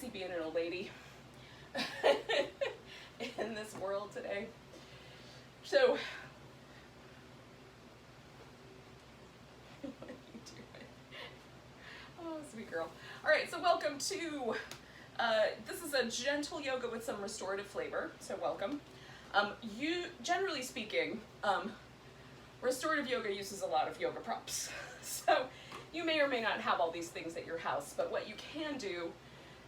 easy being an old lady in this world today. So, what are you doing? Oh, sweet girl. All right, so welcome to, this is a gentle yoga with some restorative flavor, so welcome. Generally speaking, restorative yoga uses a lot of yoga props. So you may or may not have all these things at your house, but what you can do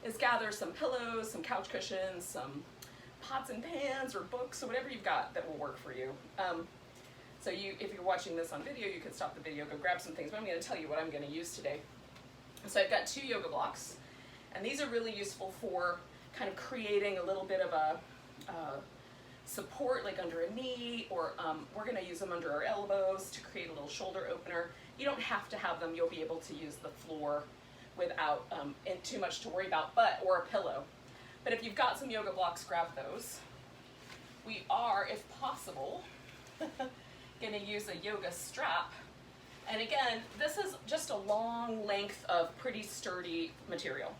is gather some pillows, some couch cushions, some pots and pans or books or whatever you've got that will work for you. So if you're watching this on video, you can stop the video, go grab some things, but I'm going to tell you what I'm going to use today. So I've got 2 yoga blocks, and these are really useful for kind of creating a little bit of a support, like under a knee, or we're going to use them under our elbows to create a little shoulder opener. You don't have to have them. You'll be able to use the floor without too much to worry about, or a pillow. But if you've got some yoga blocks, grab those. We are, if possible, going to use a yoga strap. And again, this is just a long length of pretty sturdy material.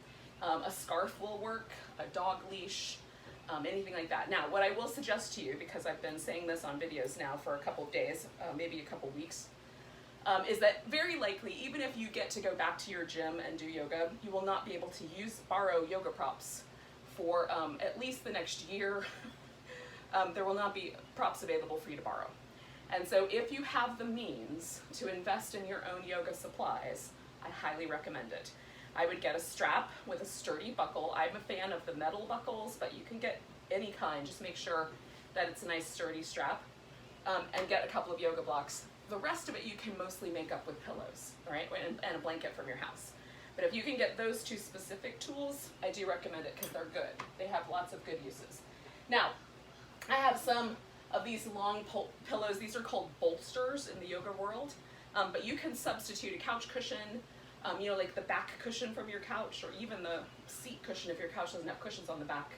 A scarf will work, a dog leash, anything like that. Now, what I will suggest to you, because I've been saying this on videos now for a couple of days, maybe a couple weeks, is that very likely, even if you get to go back to your gym and do yoga, you will not be able to borrow yoga props for at least the next year. There will not be props available for you to borrow. And so if you have the means to invest in your own yoga supplies, I highly recommend it. I would get a strap with a sturdy buckle. I'm a fan of the metal buckles, but you can get any kind. Just make sure that it's a nice sturdy strap, and get a couple of yoga blocks. The rest of it you can mostly make up with pillows, right? And a blanket from your house. But if you can get those 2 specific tools, I do recommend it because they're good. They have lots of good uses. Now, I have some of these long pillows. These are called bolsters in the yoga world, but you can substitute a couch cushion, you know, like the back cushion from your couch, or even the seat cushion if your couch doesn't have cushions on the back,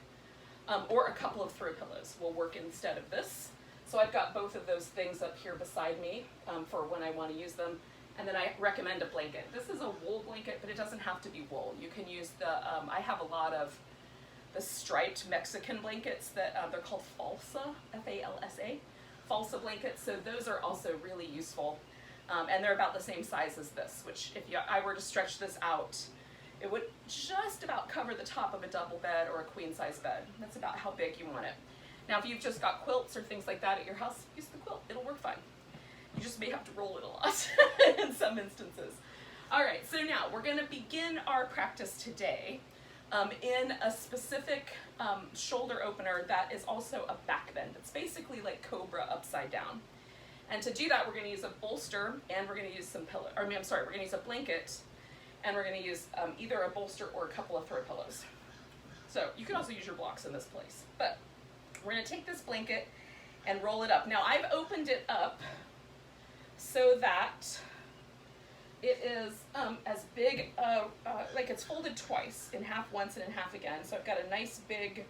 or a couple of throw pillows will work instead of this. So I've got both of those things up here beside me for when I want to use them. And then I recommend a blanket. This is a wool blanket, but it doesn't have to be wool. You can use I have a lot of the striped Mexican blankets that they're called falsa, F-A-L-S-A, falsa blankets. So those are also really useful. And they're about the same size as this, which if I were to stretch this out, it would just about cover the top of a double bed or a queen size bed. That's about how big you want it. Now, if you've just got quilts or things like that at your house, use the quilt. It'll work fine. You just may have to roll it a lot in some instances. All right, so now we're going to begin our practice today in a specific shoulder opener that is also a back bend. It's basically like cobra upside down. And to do that, we're going to use a bolster, and we're going to use some pillow. We're going to use a blanket, and we're going to use either a bolster or a couple of throw pillows. So you can also use your blocks in this place. But we're going to take this blanket and roll it up. Now, I've opened it up so that it is as big, like it's folded twice, in half once and in half again. So I've got a nice big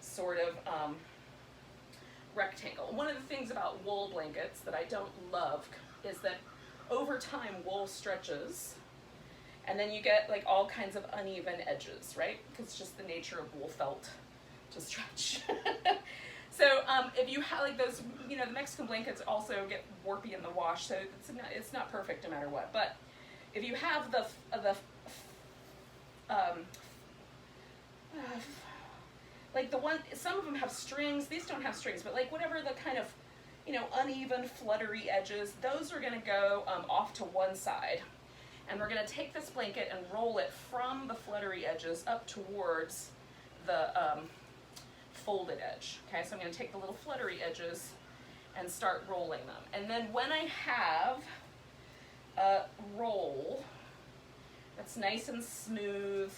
sort of rectangle. One of the things about wool blankets that I don't love is that over time wool stretches, and then you get like all kinds of uneven edges, right? Because it's just the nature of wool felt to stretch. So if you have like those, you know, the Mexican blankets also get warpy in the wash, so it's not perfect no matter what. But if you have like the one, some of them have strings. These don't have strings, but like whatever the kind of, you know, uneven, fluttery edges, those are going to go off to one side. And we're going to take this blanket and roll it from the fluttery edges up towards the folded edge. Okay, so I'm going to take the little fluttery edges and start rolling them. And then when I have a roll that's nice and smooth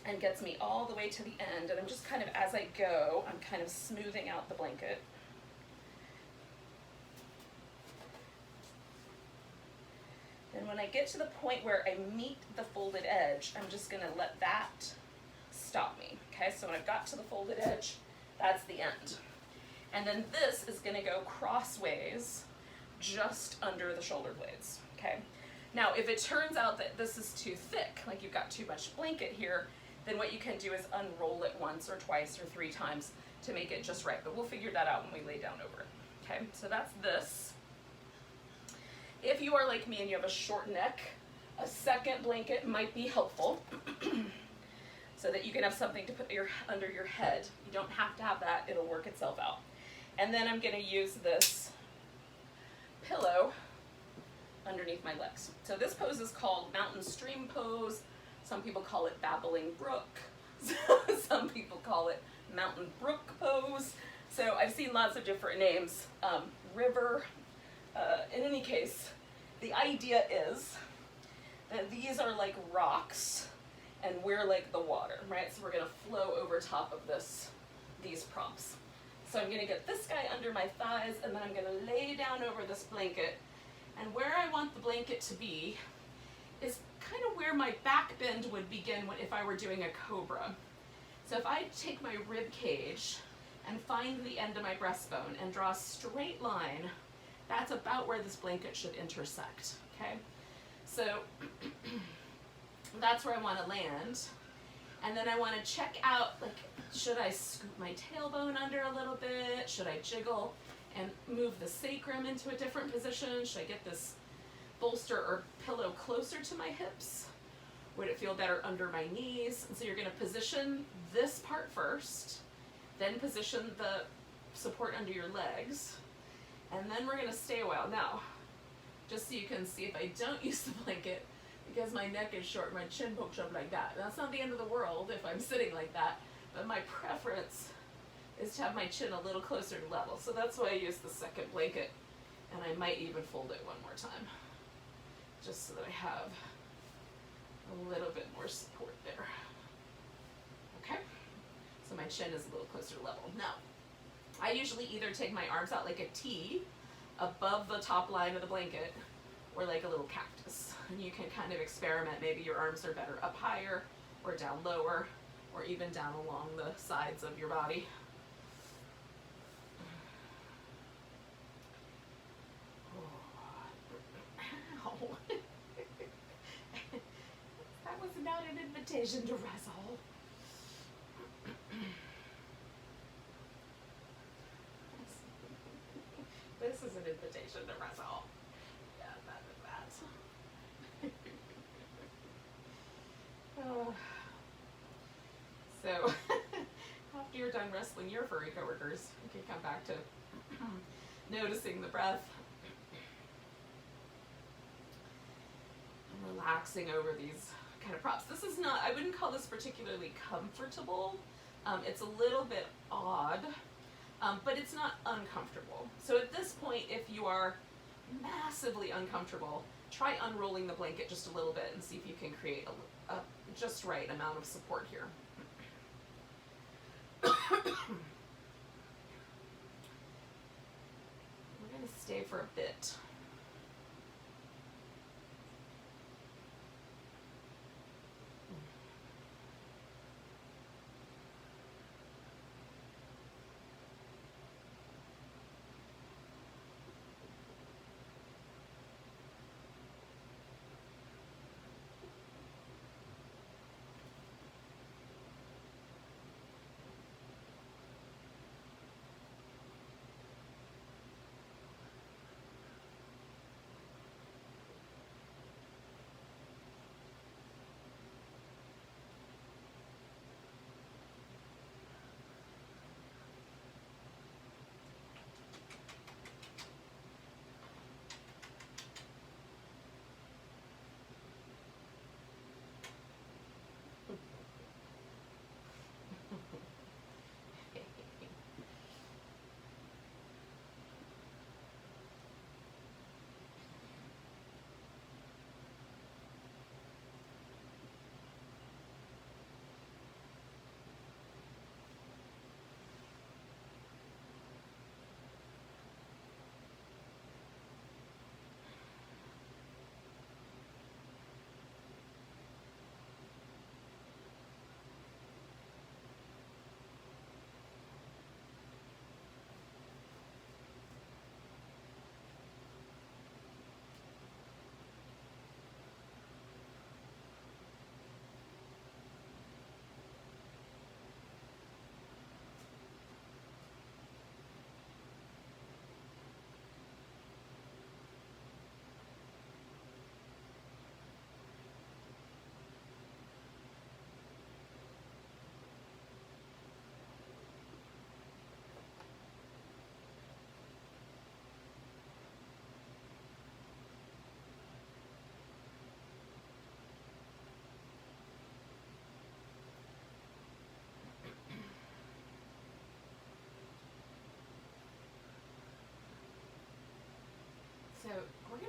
and gets me all the way to the end, and I'm just kind of, as I go, I'm kind of smoothing out the blanket. And when I get to the point where I meet the folded edge, I'm just going to let that stop me. Okay, so when I've got to the folded edge, that's the end. And then this is going to go crossways just under the shoulder blades. Okay, Now, if it turns out that this is too thick, like you've got too much blanket here, then what you can do is unroll it once or twice or 3 times to make it just right. But we'll figure that out when we lay down over it. Okay, so that's this. If you are like me and you have a short neck, a second blanket might be helpful so that you can have something to put under your head. You don't have to have that, it'll work itself out. And then I'm gonna use this pillow underneath my legs. So this pose is called mountain stream pose. Some people call it babbling brook. Some people call it mountain brook pose. So I've seen lots of different names. River. In any case, the idea is that these are like rocks and we're like the water, right? So we're gonna flow over top of these props. So I'm gonna get this guy under my thighs and then I'm gonna lay down over this blanket. And where I want the blanket to be is kind of where my back bend would begin if I were doing a cobra. So if I take my rib cage and find the end of my breastbone and draw a straight line, that's about where this blanket should intersect, okay? So that's where I want to land. And then I want to check out, like, should I scoop my tailbone under a little bit? Should I jiggle and move the sacrum into a different position? Should I get this bolster or pillow closer to my hips? Would it feel better under my knees? And so you're going to position this part first, then position the support under your legs, and then we're going to stay a while. Now, just so you can see, if I don't use the blanket, because my neck is short, my chin pokes up like that. That's not the end of the world if I'm sitting like that, but my preference is to have my chin a little closer to level. So that's why I use the second blanket, and I might even fold it one more time, just so that I have a little bit more support there. Okay, so my chin is a little closer to level. Now, I usually either take my arms out like a T above the top line of the blanket, or like a little cactus. And you can kind of experiment. Maybe your arms are better up higher, or down lower, or even down along the sides of your body. Ow. That was not an invitation to wrestle. This is an invitation to wrestle. Yeah, that is that. So, after you're done wrestling your furry coworkers, you can come back to noticing the breath. And relaxing over these kind of props. This is not, I wouldn't call this particularly comfortable. It's a little bit odd. But it's not uncomfortable. So at this point, if you are massively uncomfortable, try unrolling the blanket just a little bit and see if you can create a just right amount of support here. We're going to stay for a bit.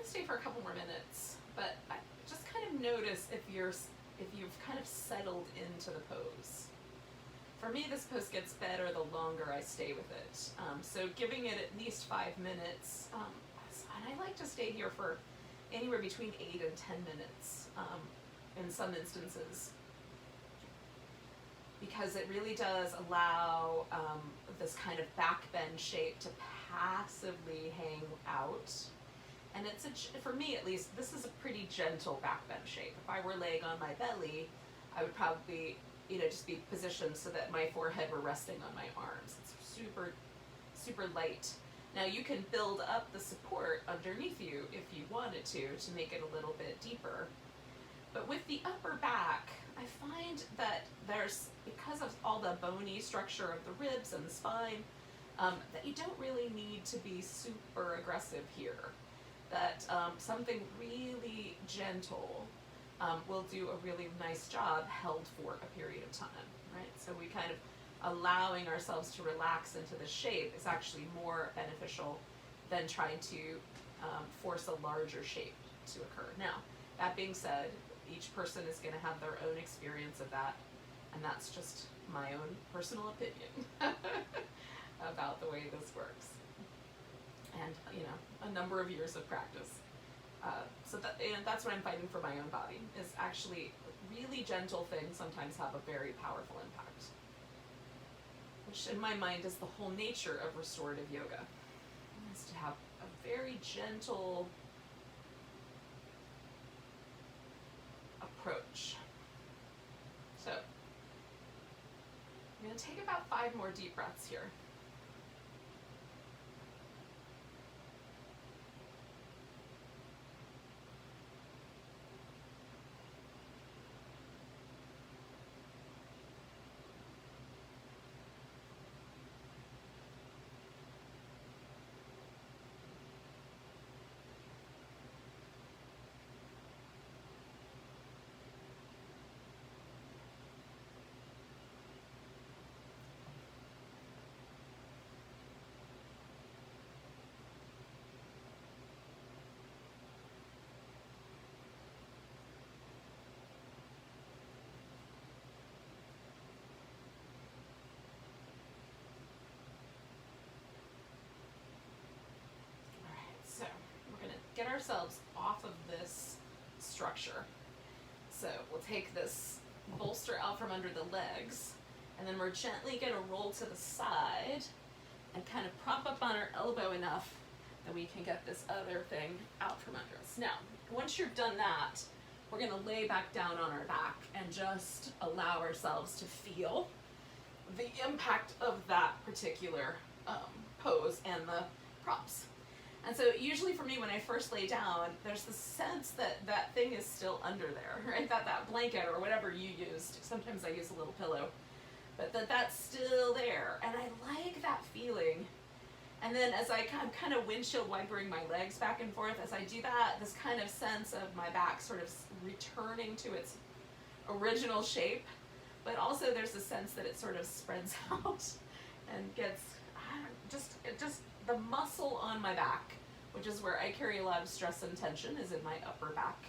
stay for a couple more minutes, but I just kind of notice if you've kind of settled into the pose. For me, this pose gets better the longer I stay with it. So giving it at least 5 minutes, and I like to stay here for anywhere between 8 and 10 minutes in some instances, because it really does allow this kind of back bend shape to passively hang out. And for me at least, this is a pretty gentle back bend shape. If I were laying on my belly, I would probably, just be positioned so that my forehead were resting on my arms. It's super, super light. Now you can build up the support underneath you if you wanted to make it a little bit deeper. But with the upper back, I find that because of all the bony structure of the ribs and the spine, that you don't really need to be super aggressive here. That something really gentle will do a really nice job held for a period of time, right? So we kind of allowing ourselves to relax into the shape is actually more beneficial than trying to force a larger shape to occur. Now, that being said, each person is going to have their own experience of that, and that's just my own personal opinion about the way this works. And, a number of years of practice. So that's what I'm finding for my own body, is actually really gentle things sometimes have a very powerful impact. Which in my mind is the whole nature of restorative yoga, is to have a very gentle approach. So, I'm going to take about 5 more deep breaths here. So we're going to get ourselves off of this structure. So we'll take this bolster out from under the legs, and then we're gently going to roll to the side and kind of prop up on our elbow enough that we can get this other thing out from under us. Now, once you've done that, we're going to lay back down on our back and just allow ourselves to feel the impact of that particular pose and the props. And so usually for me, when I first lay down, there's the sense that that thing is still under there, right? That blanket or whatever you used. Sometimes I use a little pillow, but that's still there. And I like that feeling. And then as I'm kind of windshield wipering my legs back and forth, as I do that, this kind of sense of my back sort of returning to its original shape, but also there's a sense that it sort of spreads out and gets, just the muscle on my back, which is where I carry a lot of stress and tension, is in my upper back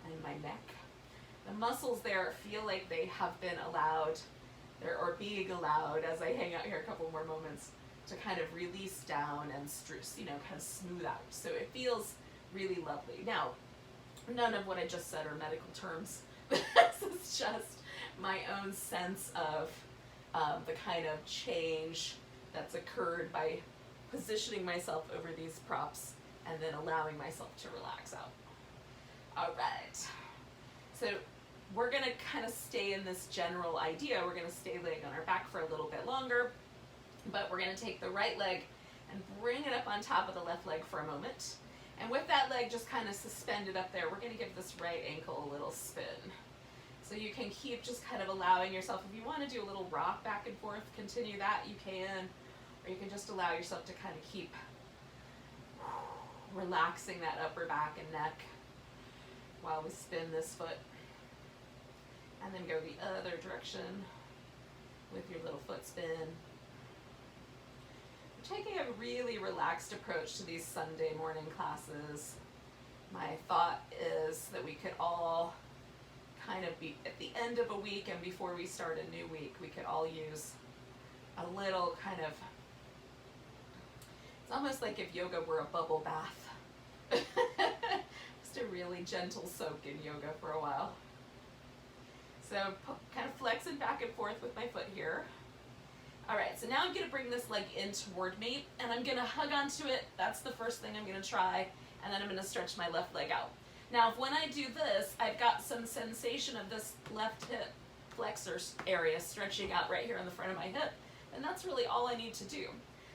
and my neck. The muscles there feel like they have been allowed, or being allowed, as I hang out here a couple more moments, to kind of release down and kind of smooth out. So it feels really lovely. Now, none of what I just said are medical terms. This is just my own sense of the kind of change that's occurred by positioning myself over these props and then allowing myself to relax out. All right. So we're going to kind of stay in this general idea. We're going to stay laying on our back for a little bit longer, but we're going to take the right leg and bring it up on top of the left leg for a moment. And with that leg just kind of suspended up there, we're going to give this right ankle a little spin. So you can keep just kind of allowing yourself, if you want to do a little rock back and forth, continue that, you can. Or you can just allow yourself to kind of keep relaxing that upper back and neck while we spin this foot. And then go the other direction with your little foot spin. We're taking a really relaxed approach to these Sunday morning classes. my thought is that we could all kind of be at the end of a week and before we start a new week, we could all use a little kind of, it's almost like if yoga were a bubble bath. Just a really gentle soak in yoga for a while. So kind of flexing back and forth with my foot here. All right, so now I'm gonna bring this leg in toward me and I'm gonna hug onto it. That's the first thing I'm gonna try. And then I'm gonna stretch my left leg out. Now, when I do this, I've got some sensation of this left hip flexor area stretching out right here on the front of my hip. And that's really all I need to do.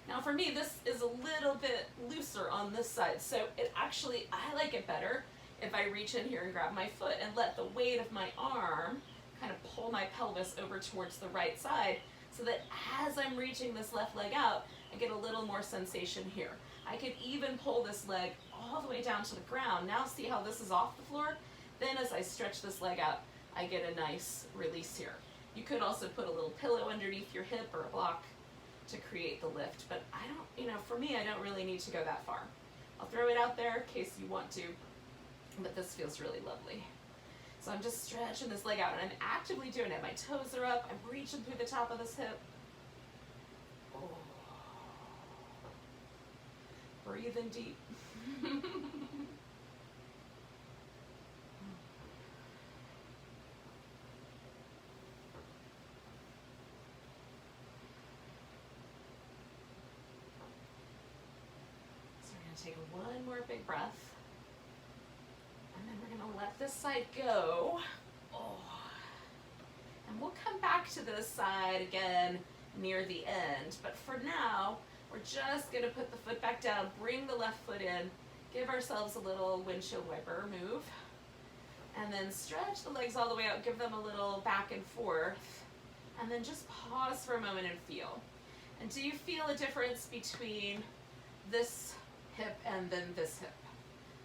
Now for me, this is a little bit looser on this side. So it actually, I like it better if I reach in here and grab my foot and let the weight of my arm kind of pull my pelvis over towards the right side so that as I'm reaching this left leg out, I get a little more sensation here. I could even pull this leg all the way down to the ground. Now see how this is off the floor? Then as I stretch this leg out, I get a nice release here. You could also put a little pillow underneath your hip or a block to create the lift, but I don't, for me, I don't really need to go that far. I'll throw it out there in case you want to, but this feels really lovely. So I'm just stretching this leg out and I'm actively doing it. My toes are up, I'm reaching through the top of this hip. Oh. Breathing deep. Take one more big breath, and then we're going to let this side go. Oh. And we'll come back to this side again near the end, but for now, we're just going to put the foot back down, bring the left foot in, give ourselves a little windshield wiper move, and then stretch the legs all the way out, give them a little back and forth, and then just pause for a moment and feel. And do you feel a difference between this hip and then this hip?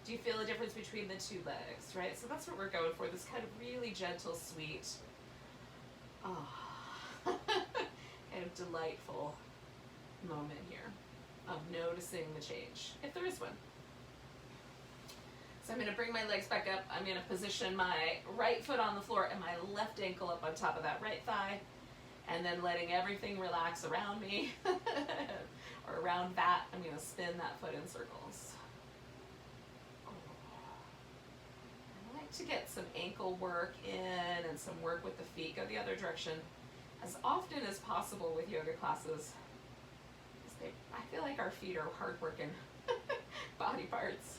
Do you feel a difference between the two legs, right? So that's what we're going for, this kind of really gentle, sweet, kind of delightful moment here of noticing the change, if there is one. So I'm going to bring my legs back up. I'm going to position my right foot on the floor and my left ankle up on top of that right thigh, and then letting everything relax around me. Or around that, I'm going to spin that foot in circles. I like to get some ankle work in and some work with the feet. Go the other direction as often as possible with yoga classes. I feel like our feet are hard-working body parts.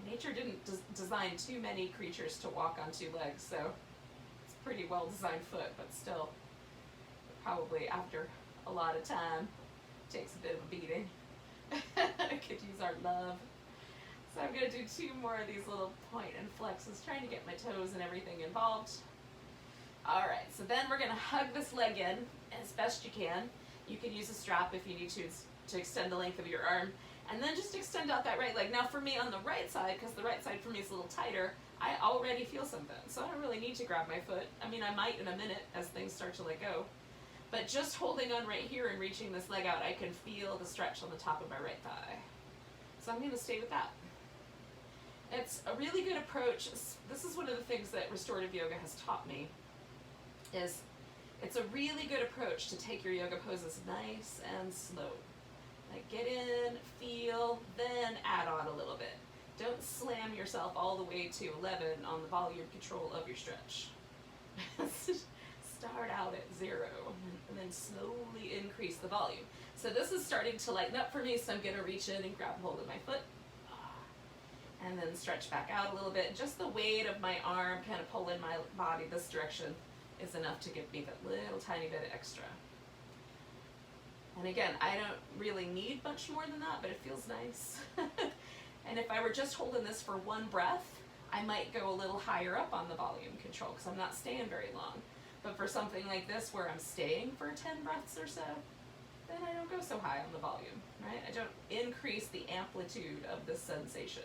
Nature didn't design too many creatures to walk on two legs, so it's a pretty well-designed foot, but still. Probably after a lot of time, takes a bit of a beating. Could use our love. So I'm going to do two more of these little point and flexes, trying to get my toes and everything involved. All right, so then we're going to hug this leg in as best you can. You can use a strap if you need to extend the length of your arm. And then just extend out that right leg. Now for me on the right side, because the right side for me is a little tighter, I already feel something. So I don't really need to grab my foot. I mean, I might in a minute as things start to let go. But just holding on right here and reaching this leg out, I can feel the stretch on the top of my right thigh. So I'm going to stay with that. It's a really good approach. This is one of the things that restorative yoga has taught me, is it's a really good approach to take your yoga poses nice and slow. Like get in, feel, then add on a little bit. Don't slam yourself all the way to 11 on the volume control of your stretch. Start out at 0 and then slowly increase the volume. So this is starting to lighten up for me, so I'm going to reach in and grab hold of my foot and then stretch back out a little bit. Just the weight of my arm kind of pulling my body this direction is enough to give me that little tiny bit extra. And again, I don't really need much more than that, but it feels nice. And if I were just holding this for one breath, I might go a little higher up on the volume control because I'm not staying very long. But for something like this where I'm staying for 10 breaths or so, then I don't go so high on the volume, right? I don't increase the amplitude of this sensation.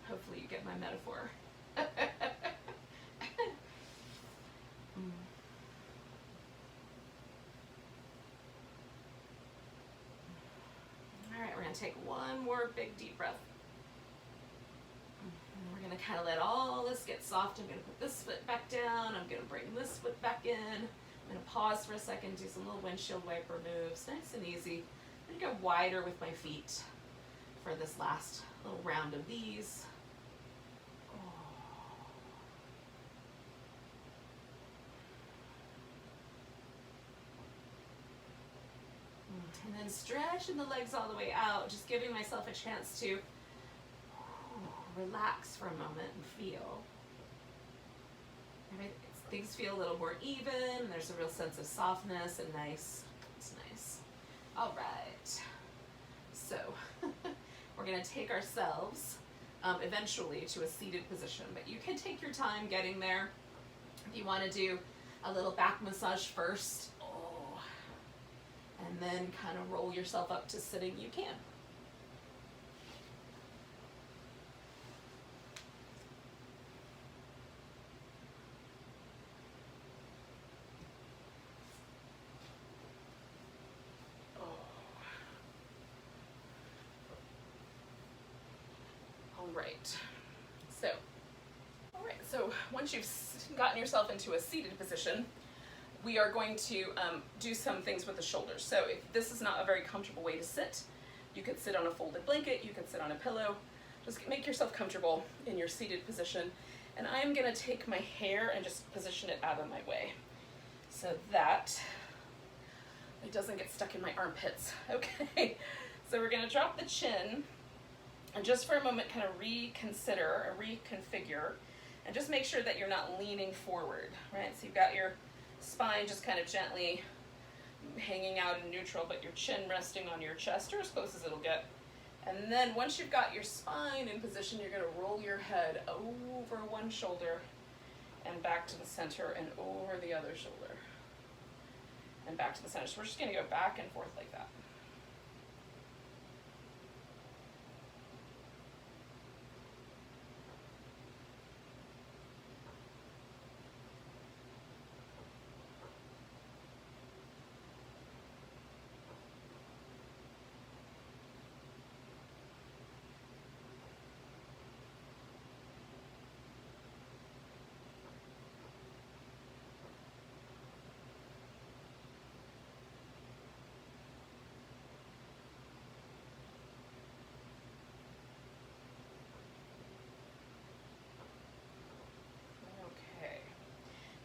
Hopefully you get my metaphor. take one more big deep breath. And we're gonna kind of let all this get soft. I'm gonna put this foot back down. I'm gonna bring this foot back in. I'm gonna pause for a second, do some little windshield wiper moves, nice and easy. I'm gonna go wider with my feet for this last little round of these. And then stretching the legs all the way out, just giving myself a chance to relax for a moment and feel. Things feel a little more even. There's a real sense of softness and nice. It's nice. All right. So we're going to take ourselves eventually to a seated position, but you can take your time getting there. If you want to do a little back massage first, and then kind of roll yourself up to sitting, you can. So once you've gotten yourself into a seated position, we are going to do some things with the shoulders. So if this is not a very comfortable way to sit, you could sit on a folded blanket, you could sit on a pillow. Just make yourself comfortable in your seated position. And I'm gonna take my hair and just position it out of my way so that it doesn't get stuck in my armpits. Okay, so we're gonna drop the chin and just for a moment kind of reconsider or reconfigure and just make sure that you're not leaning forward, right? So you've got your spine just kind of gently hanging out in neutral, but your chin resting on your chest or as close as it'll get. And then once you've got your spine in position, you're gonna roll your head over one shoulder and back to the center and over the other shoulder and back to the center. So we're just gonna go back and forth like that.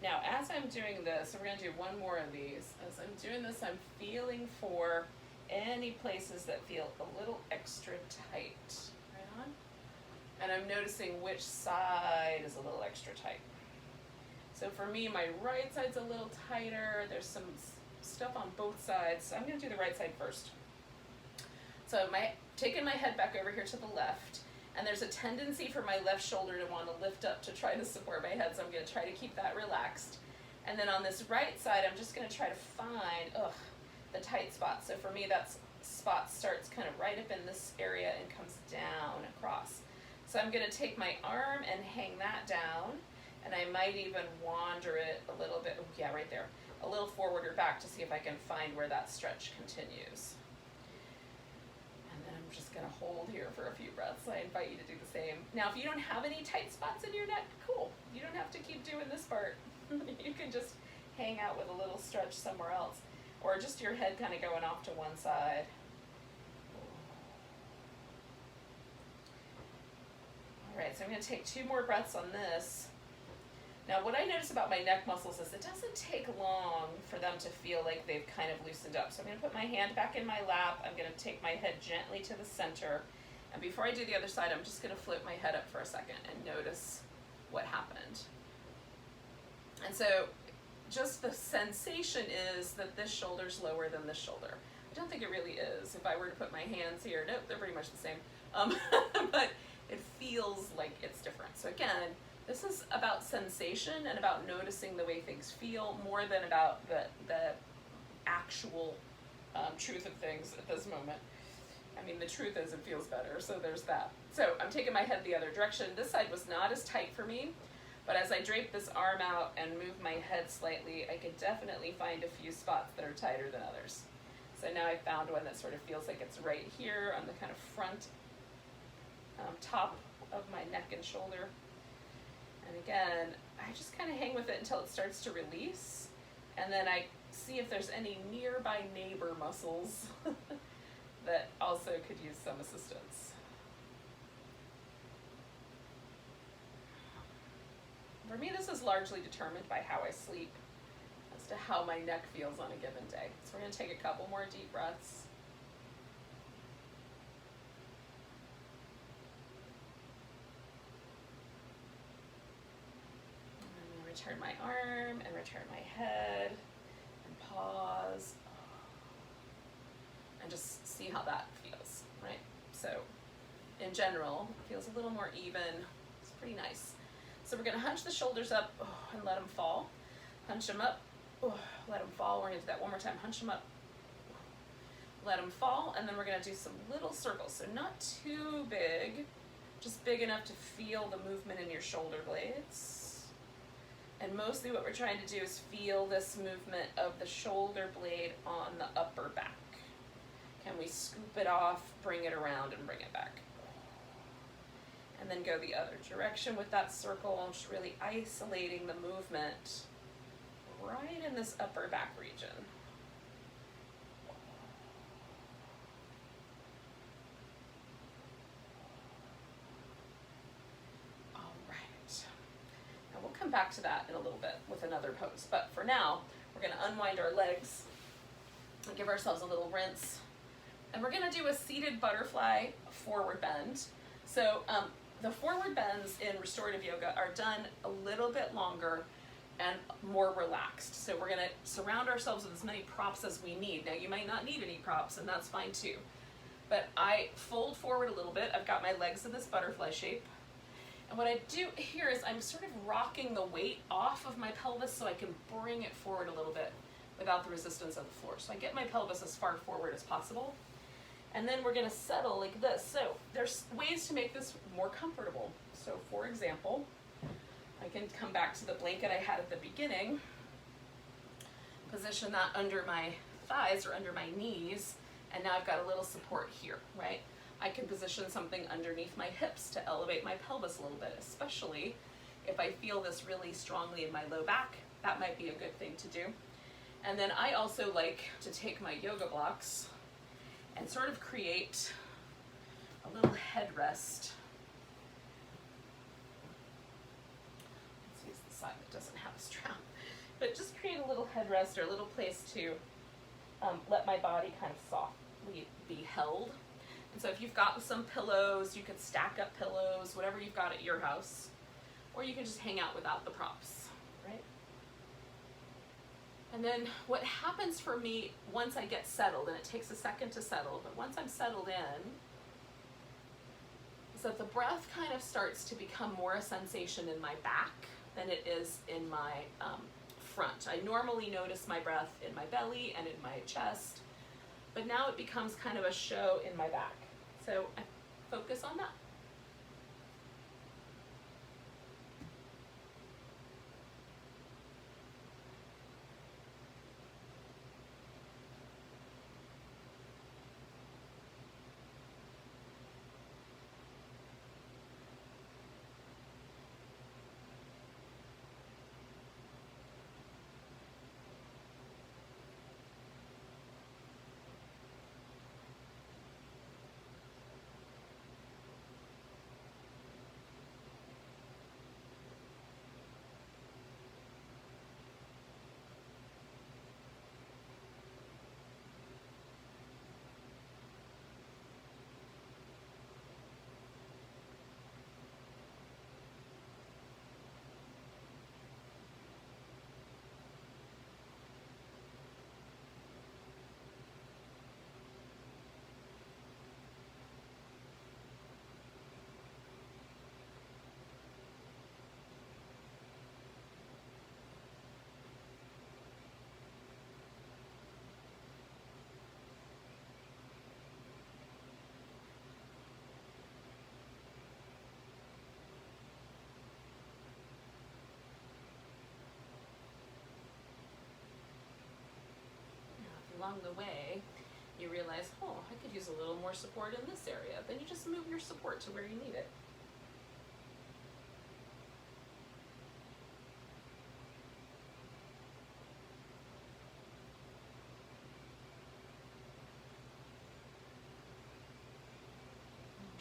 Now, as I'm doing this, we're going to do one more of these. As I'm doing this, I'm feeling for any places that feel a little extra tight. Right on. And I'm noticing which side is a little extra tight. So for me, my right side's a little tighter. There's some stuff on both sides. So I'm going to do the right side first. So taking my head back over here to the left. And there's a tendency for my left shoulder to want to lift up to try to support my head, so I'm going to try to keep that relaxed. And then on this right side, I'm just going to try to find the tight spot. So for me, that spot starts kind of right up in this area and comes down across. So I'm going to take my arm and hang that down, and I might even wander it a little bit, right there, a little forward or back to see if I can find where that stretch continues. I'm just gonna hold here for a few breaths. I invite you to do the same. Now, if you don't have any tight spots in your neck, cool. You don't have to keep doing this part. You can just hang out with a little stretch somewhere else, or just your head kind of going off to one side. All right, so I'm gonna take 2 more breaths on this. Now, what I notice about my neck muscles is it doesn't take long for them to feel like they've kind of loosened up. So I'm going to put my hand back in my lap. I'm going to take my head gently to the center. And before I do the other side, I'm just going to float my head up for a second and notice what happened. And so just the sensation is that this shoulder's lower than this shoulder. I don't think it really is. If I were to put my hands here, nope, they're pretty much the same. But it feels like it's different. So again, this is about sensation and about noticing the way things feel more than about the actual truth of things at this moment. I mean, the truth is it feels better, so there's that. So I'm taking my head the other direction. This side was not as tight for me, but as I drape this arm out and move my head slightly, I could definitely find a few spots that are tighter than others. So now I found one that sort of feels like it's right here on the kind of front top of my neck and shoulder. And again, I just kind of hang with it until it starts to release, and then I see if there's any nearby neighbor muscles that also could use some assistance. For me, this is largely determined by how I sleep as to how my neck feels on a given day. So we're going to take a couple more deep breaths. And then return my arm and return my head and pause and just see how that feels, right? So in general, it feels a little more even. It's pretty nice. So we're going to hunch the shoulders up and let them fall. Hunch them up, let them fall. We're going to do that one more time. Hunch them up, let them fall, and then we're going to do some little circles. So not too big, just big enough to feel the movement in your shoulder blades. And mostly what we're trying to do is feel this movement of the shoulder blade on the upper back. Can we scoop it off, bring it around, and bring it back? And then go the other direction with that circle, just really isolating the movement right in this upper back region. All right. Now we'll come back to that in a little bit with another pose, but for now, we're going to unwind our legs and give ourselves a little rinse. And we're going to do a seated butterfly forward bend. So the forward bends in restorative yoga are done a little bit longer and more relaxed. So we're going to surround ourselves with as many props as we need. Now you might not need any props, and that's fine too. But I fold forward a little bit. I've got my legs in this butterfly shape. And what I do here is I'm sort of rocking the weight off of my pelvis so I can bring it forward a little bit without the resistance of the floor. So I get my pelvis as far forward as possible. And then we're going to settle like this. So there's ways to make this more comfortable. So for example, I can come back to the blanket I had at the beginning, position that under my thighs or under my knees, and now I've got a little support here, right? I can position something underneath my hips to elevate my pelvis a little bit, especially if I feel this really strongly in my low back. That might be a good thing to do. And then I also like to take my yoga blocks and sort of create a little headrest. Let's use the side that doesn't have a strap. But just create a little headrest or a little place to let my body kind of softly be held. And so if you've got some pillows, you could stack up pillows, whatever you've got at your house, or you can just hang out without the props, right? And then what happens for me once I get settled, and it takes a second to settle, but once I'm settled in, is that the breath kind of starts to become more a sensation in my back than it is in my front. I normally notice my breath in my belly and in my chest, but now it becomes kind of a show in my back. So I focus on that. Along the way, you realize, oh, I could use a little more support in this area. Then you just move your support to where you need it.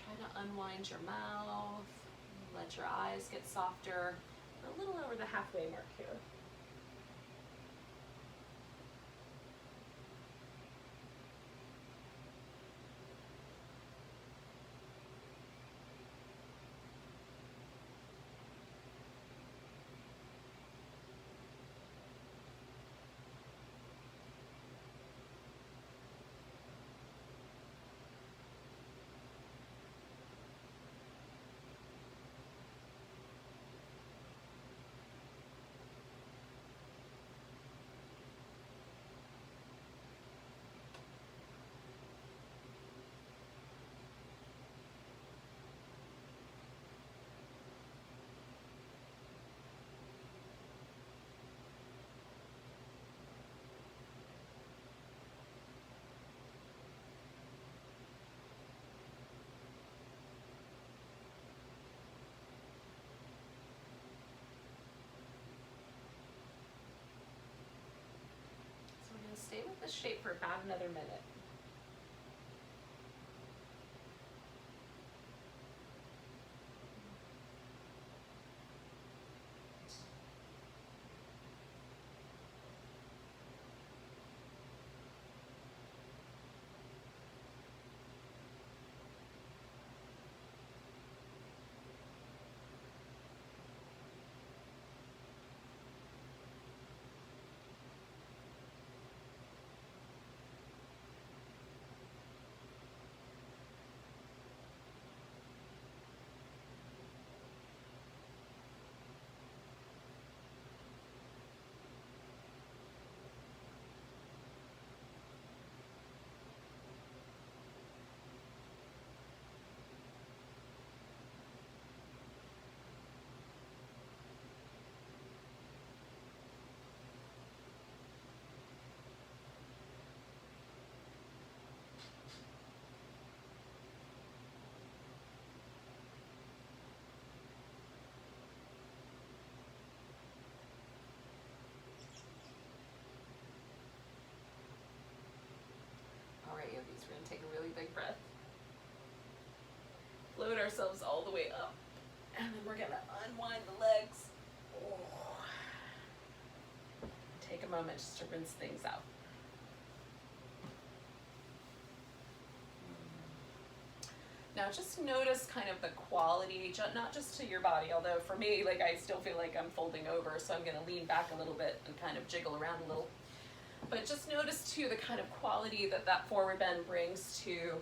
Try to unwind your mouth, let your eyes get softer. We're a little over the halfway mark here. Stay with this shape for about another minute. All right, yogis, we're going to take a really big breath. Float ourselves all the way up. And then we're going to unwind the legs. Take a moment just to rinse things out. Now just notice kind of the quality, not just to your body, although for me, like I still feel like I'm folding over, so I'm going to lean back a little bit and kind of jiggle around a little. But just notice too the kind of quality that that forward bend brings to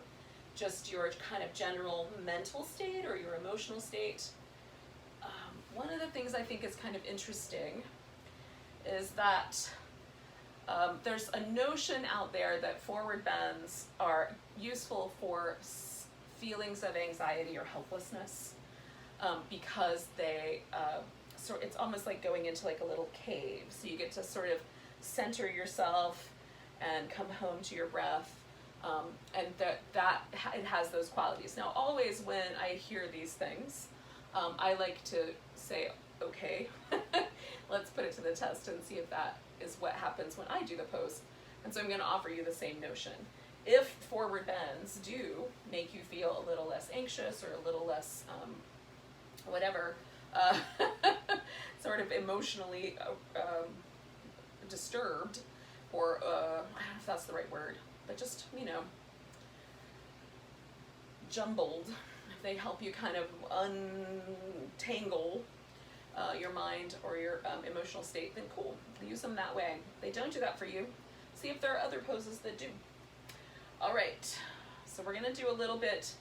just your kind of general mental state or your emotional state. One of the things I think is kind of interesting is that there's a notion out there that forward bends are useful for feelings of anxiety or helplessness because they, it's almost like going into like a little cave. So you get to sort of center yourself and come home to your breath, and that it has those qualities. Now, always when I hear these things, I like to say, okay, let's put it to the test and see if that is what happens when I do the pose. And so I'm going to offer you the same notion. If forward bends do make you feel a little less anxious or a little less whatever, sort of emotionally disturbed, or I don't know if that's the right word, but just, you know, jumbled, if they help you kind of untangle your mind or your emotional state, then cool, use them that way. If they don't do that for you, see if there are other poses that do. All right, so we're gonna do a little bit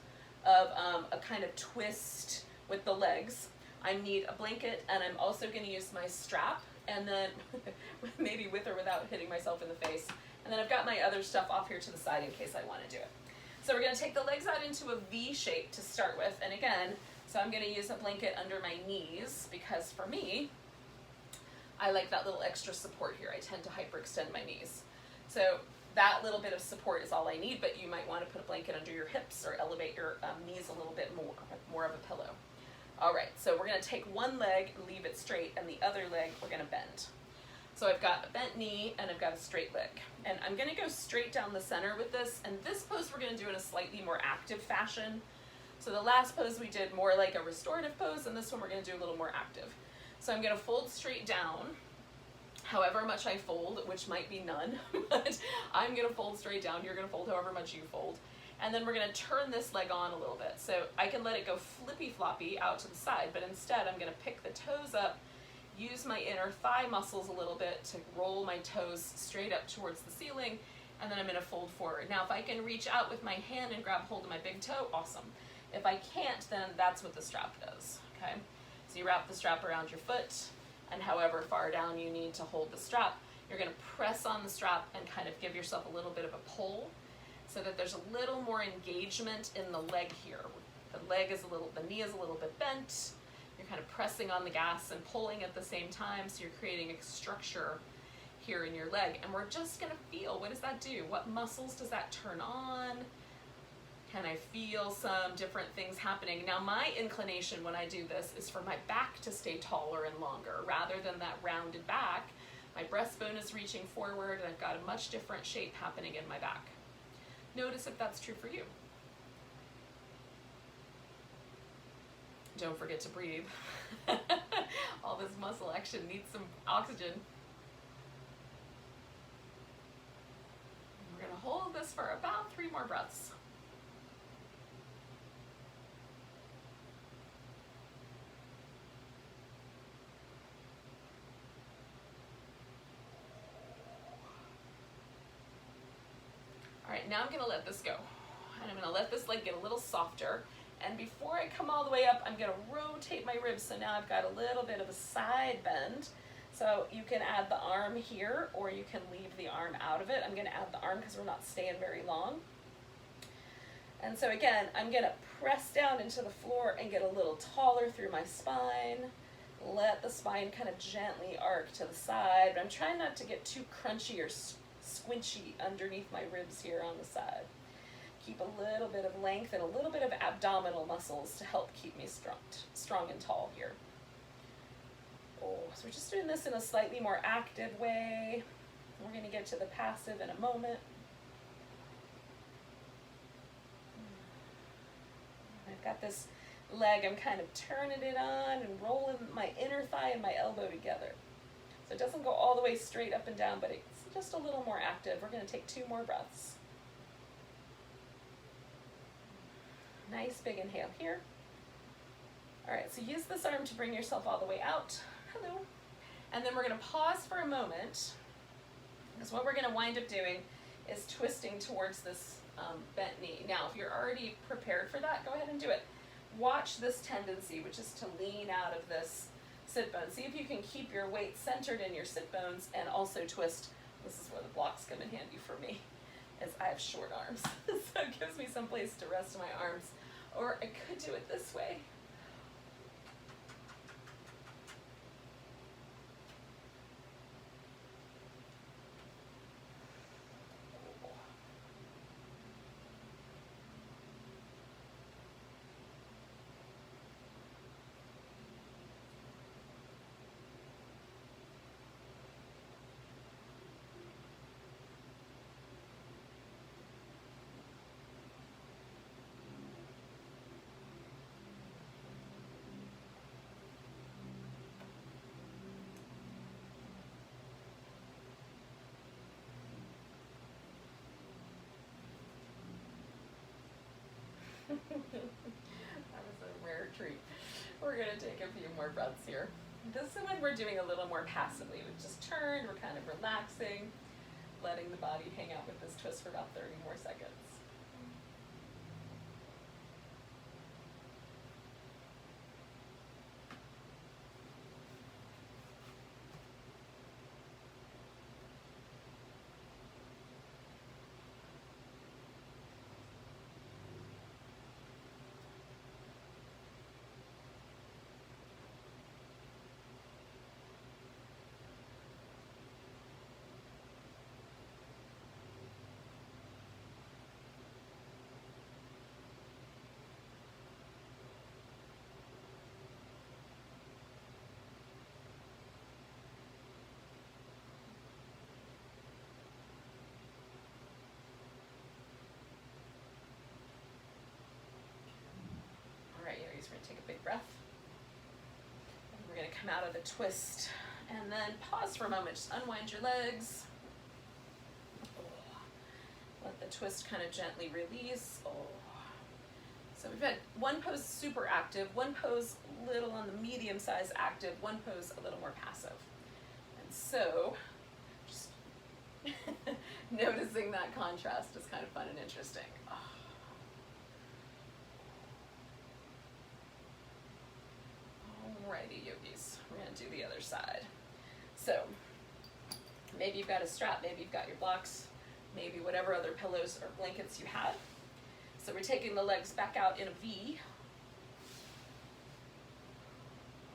of a kind of twist with the legs. I need a blanket, and I'm also gonna use my strap, and then maybe with or without hitting myself in the face. And then I've got my other stuff off here to the side in case I wanna do it. So we're gonna take the legs out into a V shape to start with, and again, so I'm gonna use a blanket under my knees because for me, I like that little extra support here. I tend to hyperextend my knees. So that little bit of support is all I need, but you might want to put a blanket under your hips or elevate your knees a little bit more of a pillow. All right, so we're gonna take one leg, leave it straight, and the other leg we're gonna bend. So I've got a bent knee and I've got a straight leg. And I'm gonna go straight down the center with this, and this pose we're gonna do in a slightly more active fashion. So the last pose we did more like a restorative pose, and this one we're gonna do a little more active. So I'm gonna fold straight down, however much I fold, which might be none, but I'm gonna fold straight down, you're gonna fold however much you fold. And then we're gonna turn this leg on a little bit. So I can let it go flippy floppy out to the side, but instead I'm gonna pick the toes up, use my inner thigh muscles a little bit to roll my toes straight up towards the ceiling, and then I'm gonna fold forward. Now if I can reach out with my hand and grab hold of my big toe, awesome. If I can't, then that's what the strap does, okay? So you wrap the strap around your foot, and however far down you need to hold the strap, you're gonna press on the strap and kind of give yourself a little bit of a pull so that there's a little more engagement in the leg here. The knee is a little bit bent. You're kind of pressing on the gas and pulling at the same time, so you're creating a structure here in your leg. And we're just gonna feel, what does that do? What muscles does that turn on? Can I feel some different things happening? Now my inclination when I do this is for my back to stay taller and longer. Rather than that rounded back, my breastbone is reaching forward and I've got a much different shape happening in my back. Notice if that's true for you. Don't forget to breathe. All this muscle action needs some oxygen. We're gonna hold this for about 3 more breaths. All right, now I'm gonna let this go. And I'm gonna let this leg get a little softer. And before I come all the way up, I'm gonna rotate my ribs. So now I've got a little bit of a side bend. So you can add the arm here, or you can leave the arm out of it. I'm gonna add the arm because we're not staying very long. And so again, I'm gonna press down into the floor and get a little taller through my spine. Let the spine kind of gently arc to the side. But I'm trying not to get too crunchy or squinchy underneath my ribs here on the side. Keep a little bit of length and a little bit of abdominal muscles to help keep me strong and tall here. Oh, so we're just doing this in a slightly more active way. We're going to get to the passive in a moment. I've got this leg, I'm kind of turning it on and rolling my inner thigh and my elbow together. So it doesn't go all the way straight up and down, but it's just a little more active. We're going to take 2 more breaths. Nice big inhale here. All right, so use this arm to bring yourself all the way out. Hello. And then we're gonna pause for a moment, because what we're gonna wind up doing is twisting towards this bent knee. Now, if you're already prepared for that, go ahead and do it. Watch this tendency, which is to lean out of this sit bone. See if you can keep your weight centered in your sit bones and also twist. This is where the blocks come in handy for me, as I have short arms. So it gives me some place to rest my arms. Or I could do it this way. That was a rare treat. We're going to take a few more breaths here. This one we're doing a little more passively. We've just turned, we're kind of relaxing, letting the body hang out with this twist for about 30 more seconds. breath. And we're going to come out of the twist and then pause for a moment. Just unwind your legs. Let the twist kind of gently release. So we've had one pose super active, one pose a little on the medium size active, one pose a little more passive. And so just noticing that contrast is kind of fun and interesting. Alrighty, yogis, we're gonna do the other side. So maybe you've got a strap, maybe you've got your blocks, maybe whatever other pillows or blankets you have. So we're taking the legs back out in a V.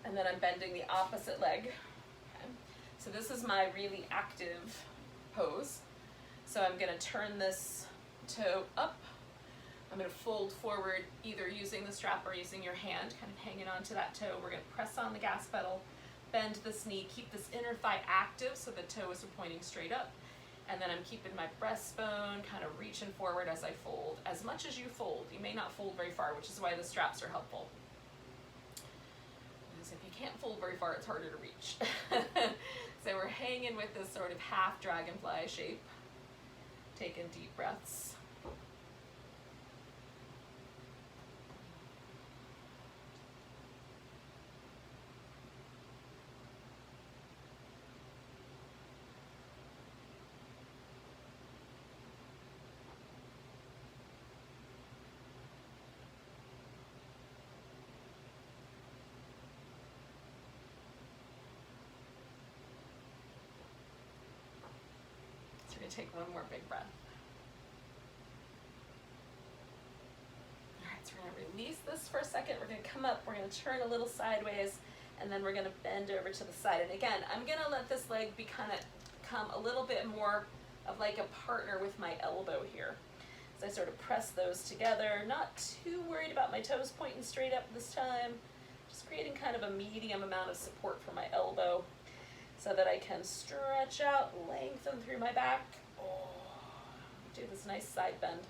And then I'm bending the opposite leg. Okay. So this is my really active pose. So I'm gonna turn this toe up. I'm gonna fold forward, either using the strap or using your hand, kind of hanging onto that toe. We're gonna press on the gas pedal, bend this knee, keep this inner thigh active so the toes are pointing straight up. And then I'm keeping my breastbone kind of reaching forward as I fold. As much as you fold, you may not fold very far, which is why the straps are helpful. Because if you can't fold very far, it's harder to reach. So we're hanging with this sort of half dragonfly shape. Taking deep breaths. Take one more big breath. All right, so we're gonna release this for a second. We're gonna come up, we're gonna turn a little sideways, and then we're gonna bend over to the side. And again, I'm gonna let this leg become a little bit more of like a partner with my elbow here. So I sort of press those together, not too worried about my toes pointing straight up this time, just creating kind of a medium amount of support for my elbow so that I can stretch out, lengthen through my back. Do this nice side bend.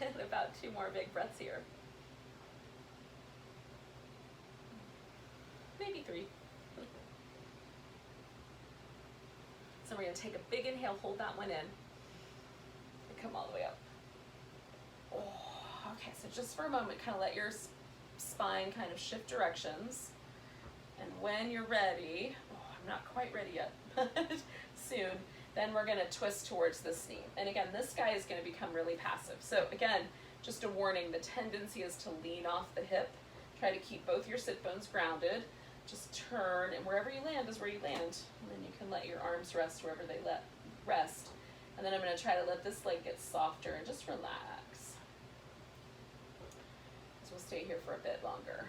And about 2 more big breaths here. Maybe 3. So we're going to take a big inhale, hold that one in, and come all the way up. Okay, so just for a moment, kind of let your spine kind of shift directions. And when you're ready, I'm not quite ready yet, but soon, then we're going to twist towards this knee. And again, this guy is going to become really passive. So again, just a warning, the tendency is to lean off the hip. Try to keep both your sit bones grounded. Just turn, and wherever you land is where you land. And then you can let your arms rest wherever they rest. And then I'm going to try to let this leg get softer and just relax. So we'll stay here for a bit longer.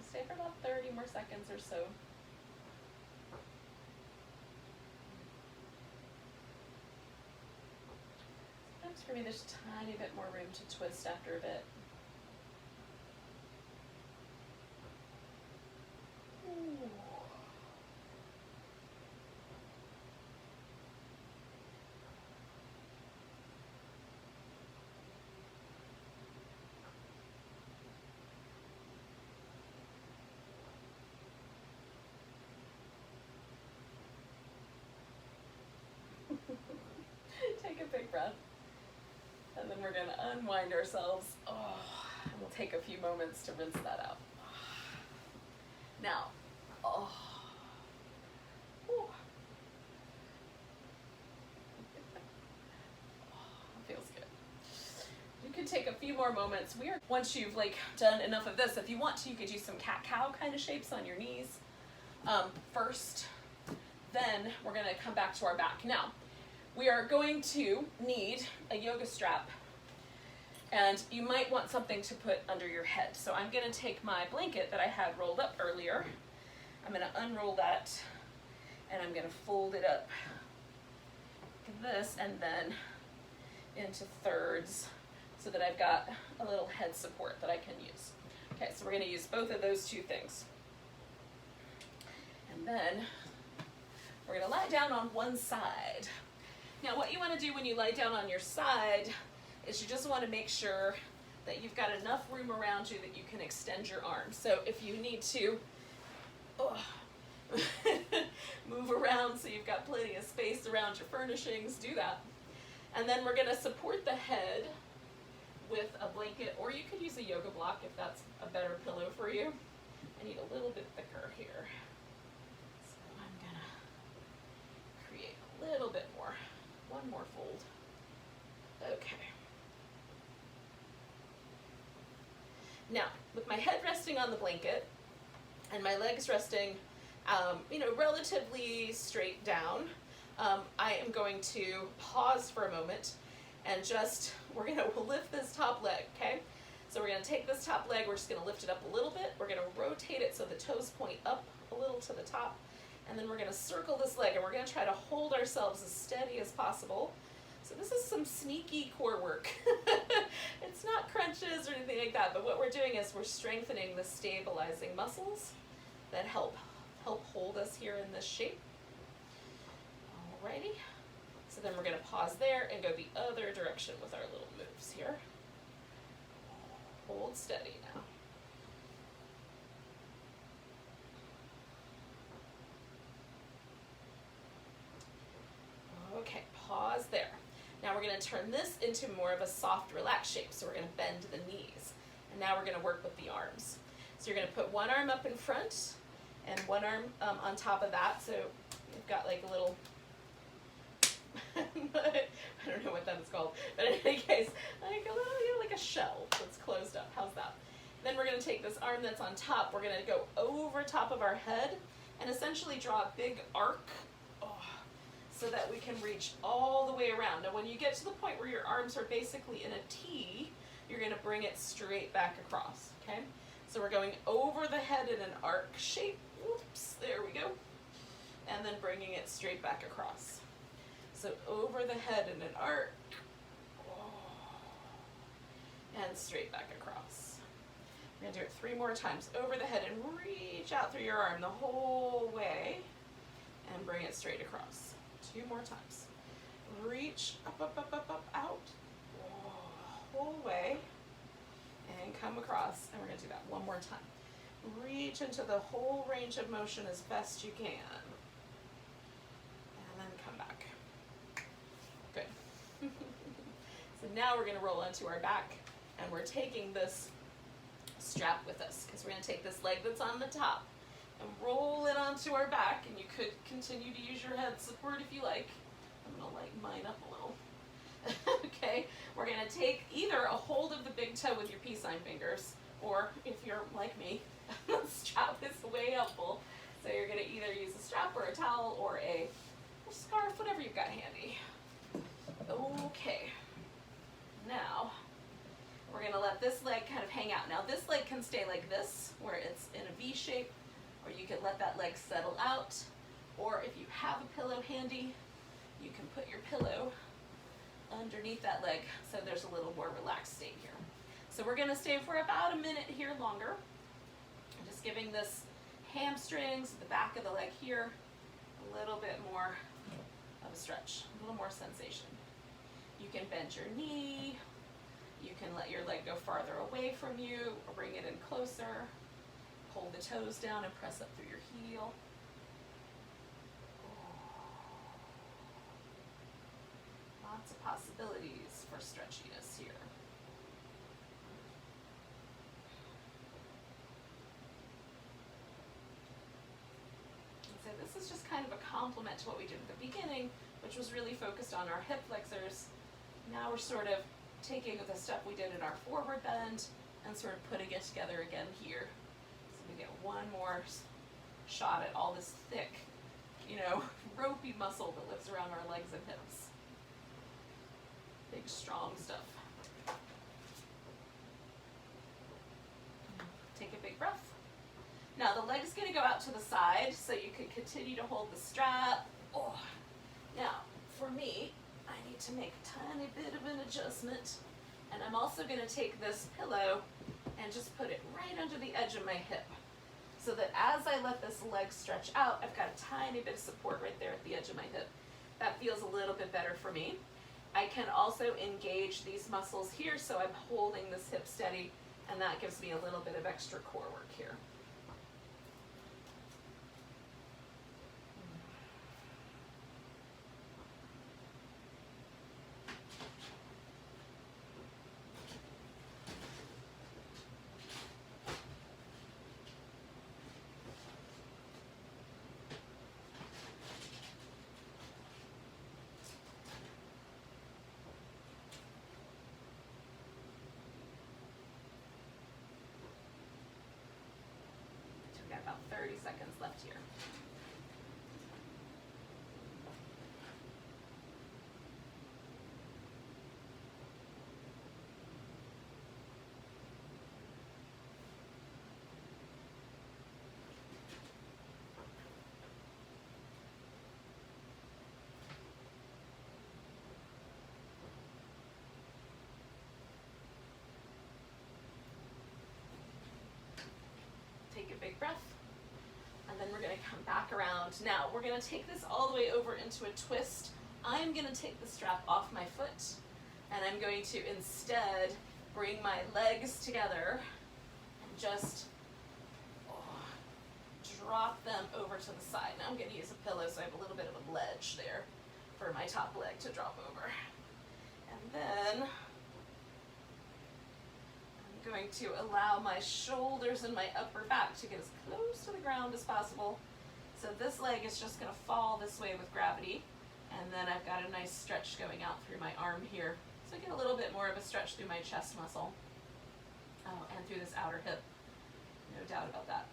Stay for about 30 more seconds or so. Sometimes for me there's a tiny bit more room to twist after a bit. Ooh. Take a big breath. And then we're going to unwind ourselves. And we'll take a few moments to rinse that out. Now, take a few more moments. Once you've like done enough of this, if you want to, you could do some cat-cow kind of shapes on your knees first. Then we're gonna come back to our back. Now, we are going to need a yoga strap, and you might want something to put under your head. So I'm gonna take my blanket that I had rolled up earlier. I'm gonna unroll that, and I'm gonna fold it up like this, and then into thirds, so that I've got a little head support that I can use. Okay, so we're gonna use both of those two things. And then we're gonna lie down on one side. Now what you wanna do when you lie down on your side is you just wanna make sure that you've got enough room around you that you can extend your arms. So if you need to move around so you've got plenty of space around your furnishings, do that. And then we're gonna support the head with a blanket, or you could use a yoga block if that's a better pillow for you. I need a little bit thicker here. So I'm gonna create a little bit more, one more fold. Okay. Now, with my head resting on the blanket and my legs resting, relatively straight down, I am going to pause for a moment and we're gonna lift this top leg, okay? So we're gonna take this top leg, we're just gonna lift it up a little bit, we're gonna rotate it so the toes point up a little to the top, and then we're gonna circle this leg, and we're gonna try to hold ourselves as steady as possible. So this is some sneaky core work. It's not crunches or anything like that, but what we're doing is we're strengthening the stabilizing muscles that help hold us here in this shape. Alrighty. So then we're going to pause there and go the other direction with our little moves here. Hold steady now. Okay, pause there. Now we're going to turn this into more of a soft, relaxed shape. So we're going to bend the knees. And now we're going to work with the arms. So you're going to put one arm up in front and one arm on top of that. So you've got like a little, I don't know what that is called, but in any case, like a little, like a shell that's closed up. How's that? Then we're going to take this arm that's on top. We're going to go over top of our head and essentially draw a big arc so that we can reach all the way around. Now when you get to the point where your arms are basically in a T, you're going to bring it straight back across, okay? So we're going over the head in an arc shape. Oops, there we go. And then bringing it straight back across. So over the head in an arc, and straight back across. We're going to do it 3 more times. Over the head and reach out through your arm the whole way, and bring it straight across. 2 more times. Reach up, out, whole way, and come across, and we're going to do that 1 more time. Reach into the whole range of motion as best you can, and then come back. Good. So now we're going to roll onto our back, and we're taking this strap with us, because we're going to take this leg that's on the top and roll it onto our back, and you could continue to use your head support if you like. I'm going to lighten mine up a little. Okay, we're going to take either a hold of the big toe with your peace sign fingers, or if you're like me, the strap is way helpful. So you're going to either use a strap or a towel or a scarf, whatever you've got handy. Okay, now we're going to let this leg kind of hang out. Now this leg can stay like this, where it's in a V shape, or you can let that leg settle out, or if you have a pillow handy, you can put your pillow underneath that leg so there's a little more relaxed state here. So we're going to stay for about a minute here longer. I'm just giving this hamstrings, the back of the leg here, a little bit more of a stretch, a little more sensation. You can bend your knee, you can let your leg go farther away from you, or bring it in closer. Hold the toes down and press up through your heel. Lots of possibilities for stretchiness here. So this is just kind of a complement to what we did at the beginning, which was really focused on our hip flexors. Now we're sort of taking the step we did in our forward bend and sort of putting it together again here. So we get one more shot at all this thick, you know, ropey muscle that lives around our legs and hips. Big, strong stuff. Take a big breath. Now the leg's gonna go out to the side, so you can continue to hold the strap. Oh. Now, for me, I need to make a tiny bit of an adjustment, and I'm also gonna take this pillow and just put it right under the edge of my hip, so that as I let this leg stretch out, I've got a tiny bit of support right there at the edge of my hip. That feels a little bit better for me. I can also engage these muscles here, so I'm holding this hip steady, and that gives me a little bit of extra core work here. About 30 seconds left here. Take a big breath. And then we're going to come back around. Now, we're going to take this all the way over into a twist. I'm going to take the strap off my foot, and I'm going to instead bring my legs together and just drop them over to the side. Now I'm going to use a pillow, so I have a little bit of a ledge there for my top leg to drop over. And then going to allow my shoulders and my upper back to get as close to the ground as possible. So this leg is just going to fall this way with gravity, and then I've got a nice stretch going out through my arm here. So I get a little bit more of a stretch through my chest muscle, and through this outer hip, no doubt about that.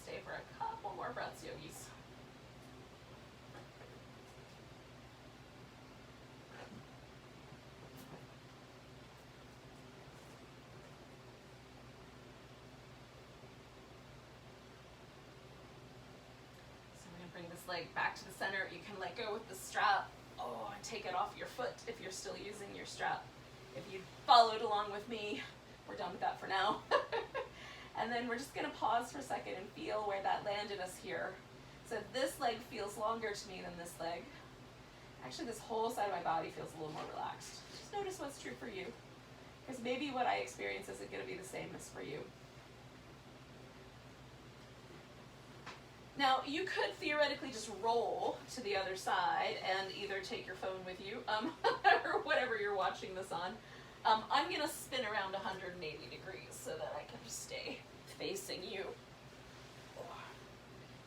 Stay for a couple more breaths, yogis. So we're going to bring this leg back to the center. You can let go with the strap. Oh, and take it off your foot if you're still using your strap. If you followed along with me, we're done with that for now. And then we're just going to pause for a second and feel where that landed us here. So this leg feels longer to me than this leg. Actually, this whole side of my body feels a little more relaxed. Just notice what's true for you, because maybe what I experience isn't going to be the same as for you. Now, you could theoretically just roll to the other side and either take your phone with you, or whatever you're watching this on. I'm going to spin around 180 degrees so that I can stay facing you.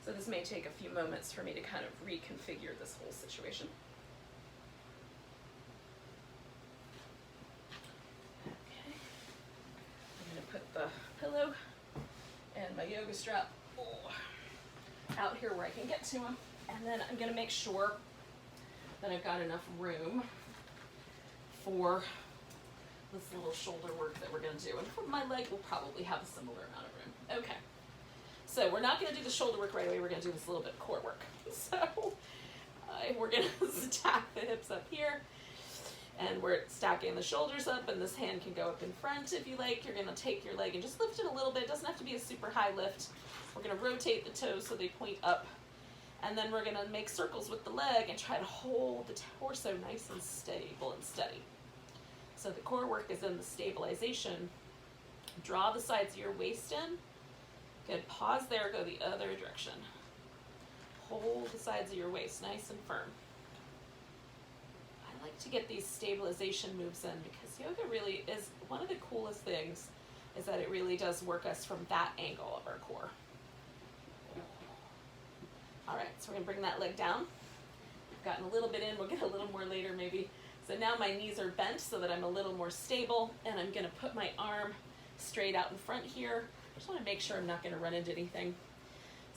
So this may take a few moments for me to kind of reconfigure this whole situation. Okay. I'm going to put the pillow and my yoga strap out here where I can get to them. And then I'm going to make sure that I've got enough room for this little shoulder work that we're going to do. And for my leg, we'll probably have a similar amount of room. Okay. So we're not going to do the shoulder work right away. We're going to do this little bit of core work. So we're going to stack the hips up here. And we're stacking the shoulders up, and this hand can go up in front if you like. You're going to take your leg and just lift it a little bit. It doesn't have to be a super high lift. We're going to rotate the toes so they point up. And then we're going to make circles with the leg and try to hold the torso nice and stable and steady. So the core work is in the stabilization. Draw the sides of your waist in. Good. Pause there. Go the other direction. Hold the sides of your waist nice and firm. I like to get these stabilization moves in because yoga really is one of the coolest things is that it really does work us from that angle of our core. All right, so we're gonna bring that leg down. I've gotten a little bit in, we'll get a little more later maybe. So now my knees are bent so that I'm a little more stable, and I'm gonna put my arm straight out in front here. I just wanna make sure I'm not gonna run into anything.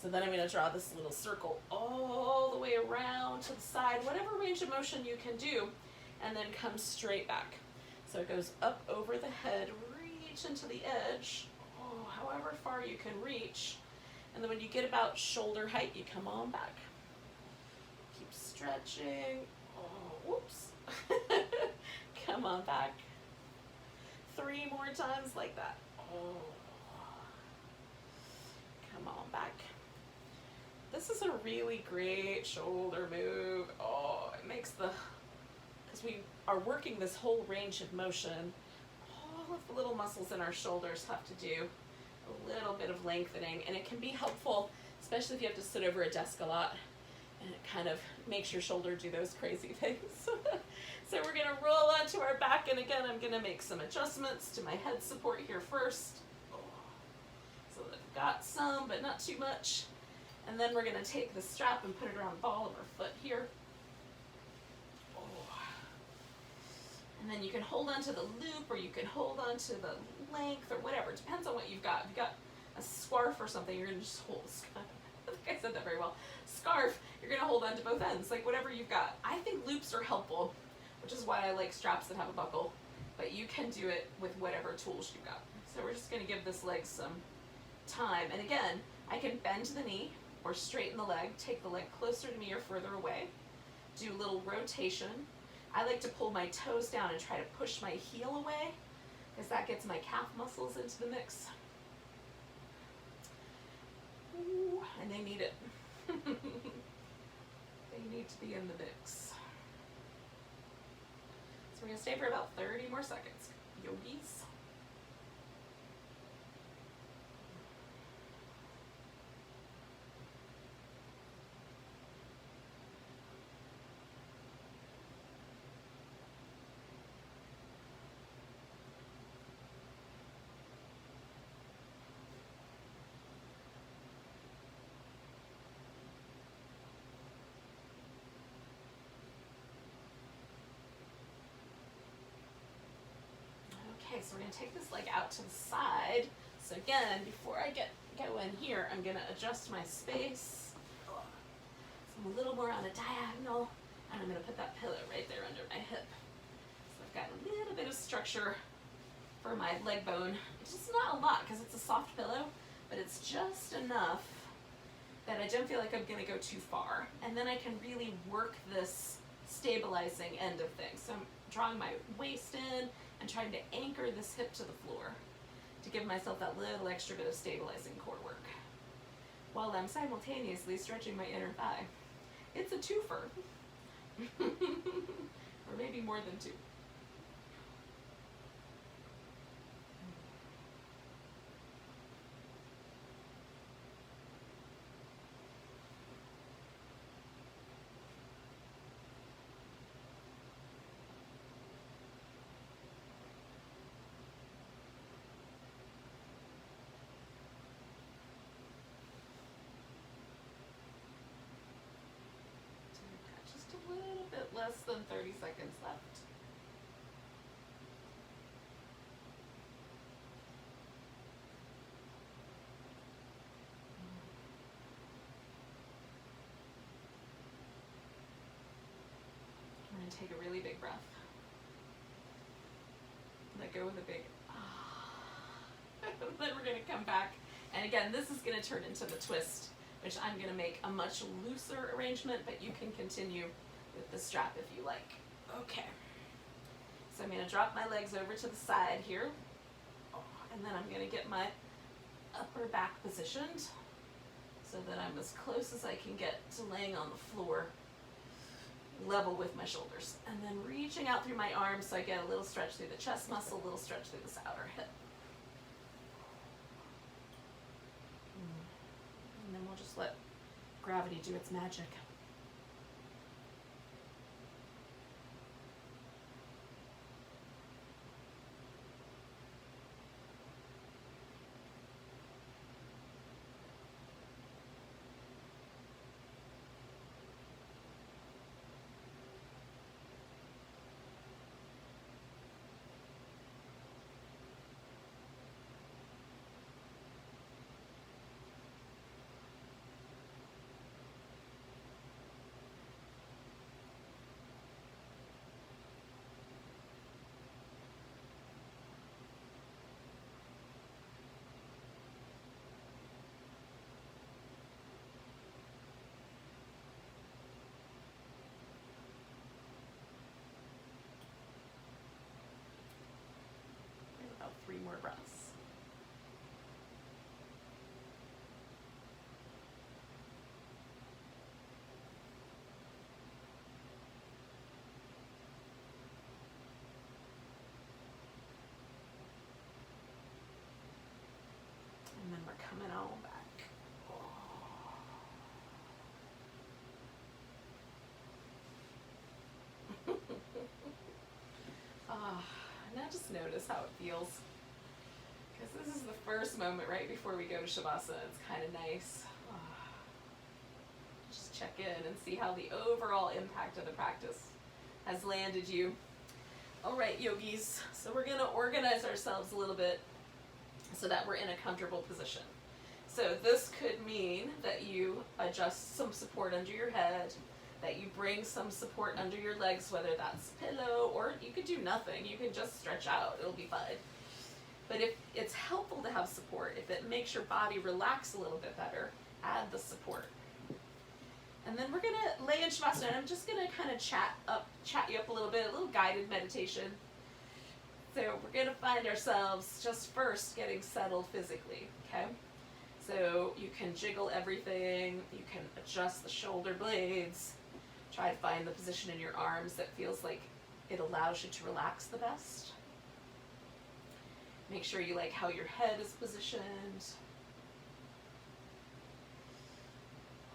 So then I'm gonna draw this little circle all the way around to the side, whatever range of motion you can do, and then come straight back. So it goes up over the head, reach into the edge, however far you can reach. And then when you get about shoulder height, you come on back. Keep stretching. Oh, whoops. Come on back. 3 more times like that. Oh. Come on back. This is a really great shoulder move. Oh, it makes because we are working this whole range of motion. All of the little muscles in our shoulders have to do a little bit of lengthening, and it can be helpful, especially if you have to sit over a desk a lot, and it kind of makes your shoulder do those crazy things. So we're gonna roll onto our back, and again, I'm gonna make some adjustments to my head support here first. So that I've got some, but not too much. And then we're gonna take the strap and put it around the ball of our foot here. And then you can hold onto the loop, or you can hold onto the length, or whatever. It depends on what you've got. If you've got a scarf or something, you're gonna just hold the scarf. I think I said that very well. Scarf, you're gonna hold onto both ends, like whatever you've got. I think loops are helpful, which is why I like straps that have a buckle, but you can do it with whatever tools you've got. So we're just gonna give this leg some time. And again, I can bend the knee or straighten the leg, take the leg closer to me or further away, do a little rotation. I like to pull my toes down and try to push my heel away, because that gets my calf muscles into the mix. Ooh, and they need it. They need to be in the mix. So we're gonna stay for about 30 more seconds, yogis. Okay, so we're gonna take this leg out to the side. So again, before I go in here, I'm gonna adjust my space. So I'm a little more on a diagonal, and I'm gonna put that pillow right there under my hip. So I've got a little bit of structure for my leg bone. It's just not a lot, because it's a soft pillow, but it's just enough that I don't feel like I'm gonna go too far. And then I can really work this stabilizing end of things. So I'm drawing my waist in and trying to anchor this hip to the floor to give myself that little extra bit of stabilizing core work, while I'm simultaneously stretching my inner thigh. It's a twofer, or maybe more than two. A little bit less than 30 seconds left. go with a big then we're going to come back. And again, this is going to turn into the twist, which I'm going to make a much looser arrangement, but you can continue with the strap if you like. Okay. So I'm going to drop my legs over to the side here, and then I'm going to get my upper back positioned so that I'm as close as I can get to laying on the floor, level with my shoulders. And then reaching out through my arms so I get a little stretch through the chest muscle, a little stretch through this outer hip. And then we'll just let gravity do its magic. About 3 more breaths. And then we're coming on back. Now just notice how it feels. Because this is the first moment right before we go to Shavasana. It's kind of nice. Just check in and see how the overall impact of the practice has landed you. All right, yogis. So we're going to organize ourselves a little bit so that we're in a comfortable position. So this could mean that you adjust some support under your head, that you bring some support under your legs, whether that's pillow, or you could do nothing. You can just stretch out. It'll be fine. But if it's helpful to have support, if it makes your body relax a little bit better, add the support. And then we're going to lay in Shavasana, and I'm just going to kind of chat you up a little bit, a little guided meditation. So we're going to find ourselves just first getting settled physically, okay? So you can jiggle everything, you can adjust the shoulder blades, try to find the position in your arms that feels like it allows you to relax the best. Make sure you like how your head is positioned.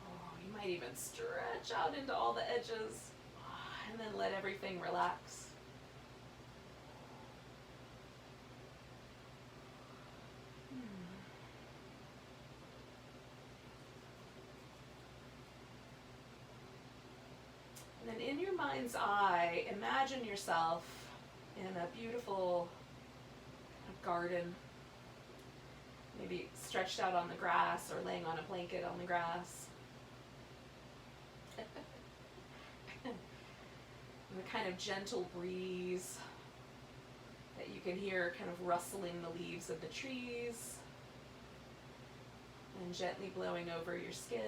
Oh, you might even stretch out into all the edges, and then let everything relax. And then in your mind's eye, imagine yourself in a beautiful garden, maybe stretched out on the grass or laying on a blanket on the grass. And a kind of gentle breeze that you can hear kind of rustling the leaves of the trees and gently blowing over your skin.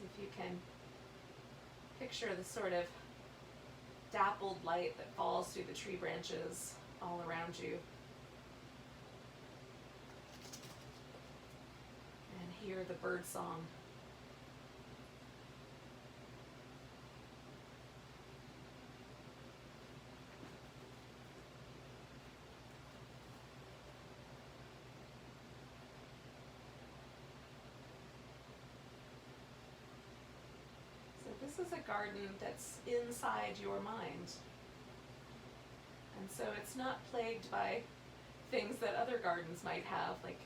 If you can picture the sort of dappled light that falls through the tree branches all around you, and hear the bird song. This is a garden that's inside your mind. And so it's not plagued by things that other gardens might have, like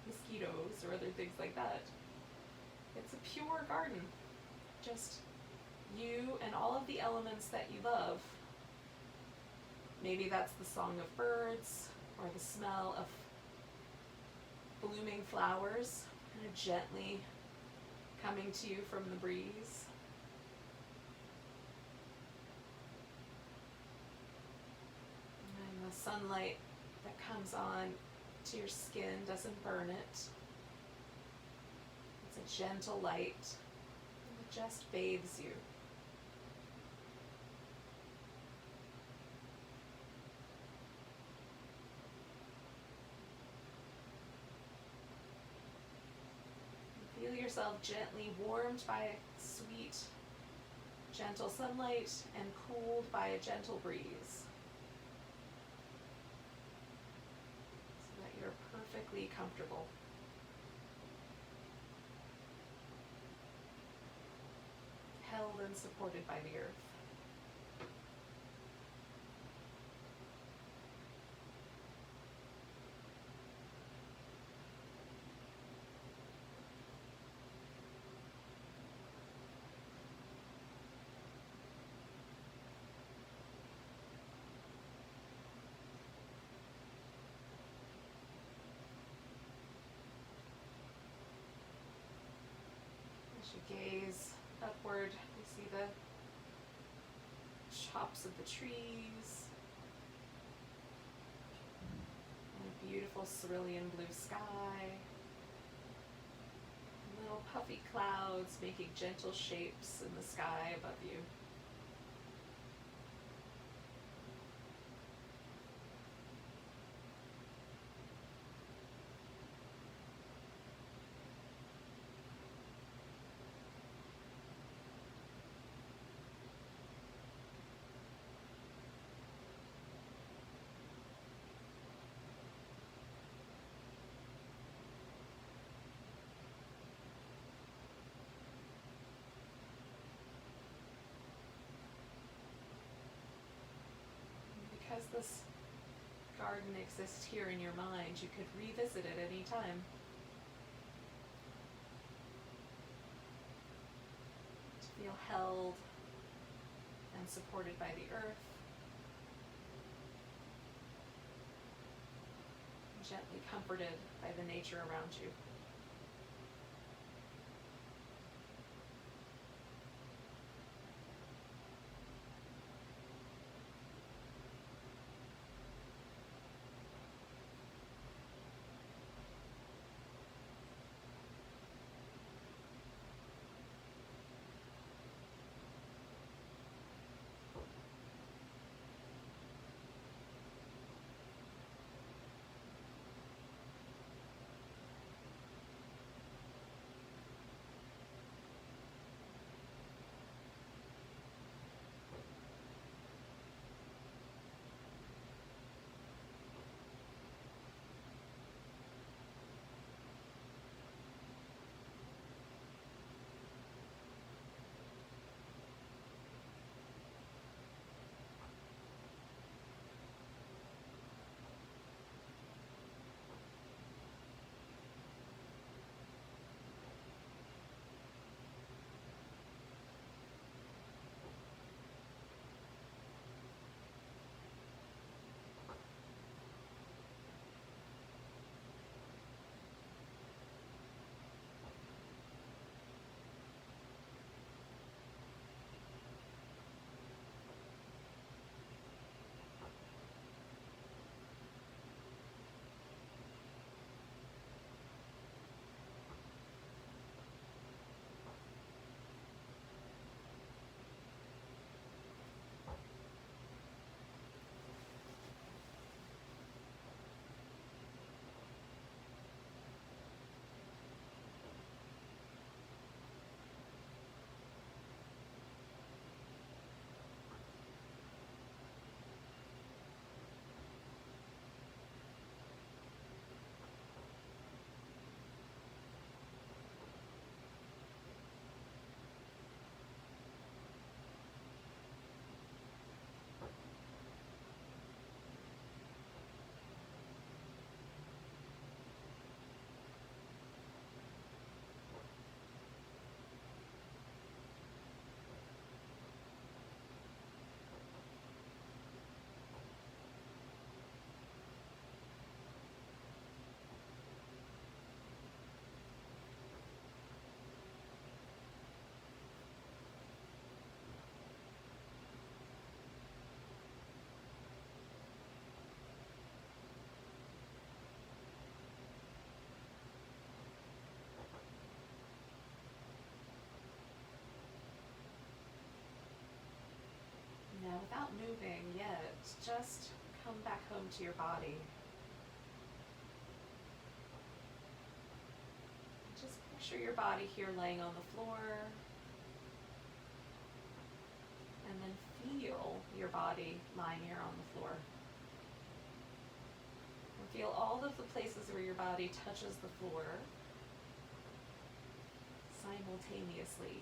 mosquitoes or other things like that. It's a pure garden. Just you and all of the elements that you love Maybe that's the song of birds or the smell of blooming flowers, kind of gently coming to you from the breeze. And the sunlight that comes on to your skin doesn't burn it. It's a gentle light, and it just bathes you. Feel yourself gently warmed by sweet, gentle sunlight and cooled by a gentle breeze, so that you're perfectly comfortable. Held and supported by the earth. As you gaze upward, you see the tops of the trees, and a beautiful cerulean blue sky, little puffy clouds making gentle shapes in the sky above you. Because this garden exists here in your mind, you could revisit it any time. To feel held and supported by the earth, gently comforted by the nature around you. moving yet. Just come back home to your body. Just picture your body here laying on the floor. And then feel your body lying here on the floor. And feel all of the places where your body touches the floor simultaneously.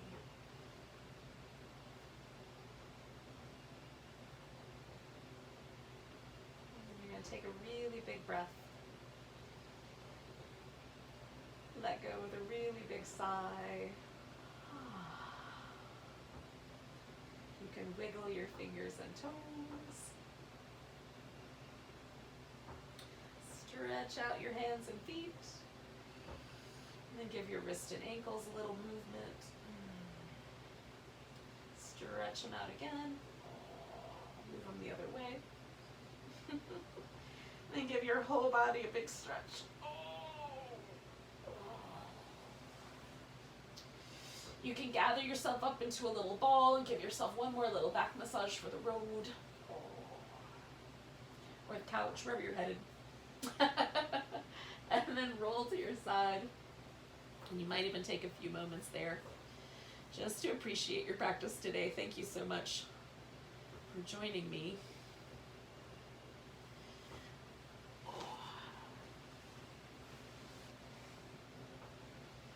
And you're going to take a really big breath. Let go with a really big sigh. You can wiggle your fingers and toes. Stretch out your hands and feet. And then give your wrists and ankles a little movement. Stretch them out again. Move them the other way. Then give your whole body a big stretch. You can gather yourself up into a little ball and give yourself one more little back massage for the road. Or the couch, wherever you're headed. And then roll to your side. And you might even take a few moments there just to appreciate your practice today. Thank you so much for joining me.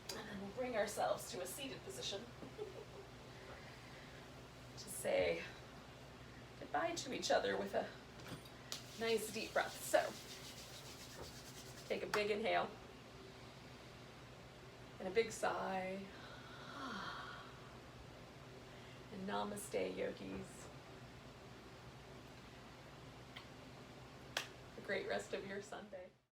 And then we'll bring ourselves to a seated position to say goodbye to each other with a nice deep breath. So take a big inhale and a big sigh. And namaste, yogis. A great rest of your Sunday.